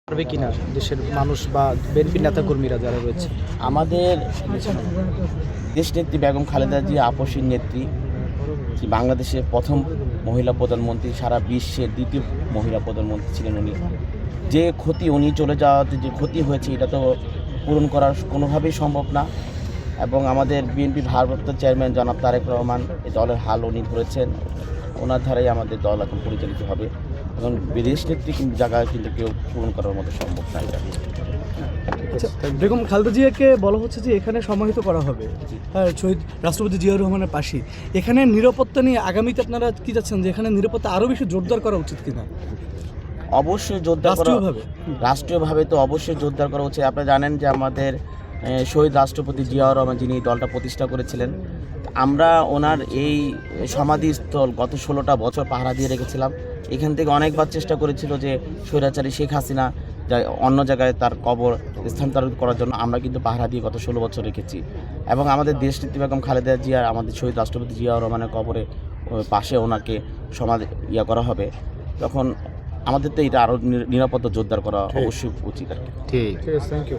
পারবে কিনা দেশের মানুষ বা বিএনপি নেতাকর্মীরা যারা রয়েছে? আমাদের দেশনেত্রী বেগম খালেদা জিয়া আপসীর নেত্রী, বাংলাদেশের প্রথম মহিলা প্রধানমন্ত্রী, সারা বিশ্বের দ্বিতীয় মহিলা প্রধানমন্ত্রী ছিলেন উনি। যে ক্ষতি উনি চলে যাওয়াতে যে ক্ষতি হয়েছে এটা তো পূরণ করার কোনোভাবেই সম্ভব না। এবং আমাদের বিএনপি ভারপ্রাপ্ত চেয়ারম্যান জনাব তারেক রহমান এই দলের হাল উনি ধরেছেন, ওনার ধারাই আমাদের দল এখন পরিচালিত হবে। এবং বিদেশ নেত্রী কিন্তু জায়গায় কিন্তু কেউ পূরণ করার মতো সম্ভব না এটা। আচ্ছা, বেগম খালেদা জিয়াকে বলা হচ্ছে যে এখানে সমাহিত করা হবে হ্যাঁ শহীদ রাষ্ট্রপতি জিয়াউর রহমানের পাশে। এখানে নিরাপত্তা নিয়ে আগামীতে আপনারা কি চাচ্ছেন যে এখানে নিরাপত্তা আরও বেশি জোরদার করা উচিত কিনা? অবশ্যই জোরদার করা, রাষ্ট্রীয়ভাবে তো অবশ্যই জোরদার করা উচিত। আপনারা জানেন যে আমাদের শহীদ রাষ্ট্রপতি জিয়াউর রহমান যিনি দলটা প্রতিষ্ঠা করেছিলেন, আমরা ওনার এই সমাধিস্থল গত 16টা বছর পাহারা দিয়ে রেখেছিলাম। এখান থেকে অনেকবার চেষ্টা করেছিল যে স্বৈরাচারী শেখ হাসিনা অন্য জায়গায় তার কবর স্থানান্তরিত করার জন্য, আমরা কিন্তু পাহারা দিয়ে গত 16 বছর রেখেছি। এবং আমাদের দেশনেত্রী বেগম খালেদা জিয়া আমাদের শহীদ রাষ্ট্রপতি জিয়াউর রহমানের কবরে পাশে ওনাকে সমাধি করা হবে, তখন আমাদের তো এটা আরও নিরাপত্তা জোরদার করা অবশ্যই উচিত আর কি। ঠিক আছে, থ্যাংক ইউ।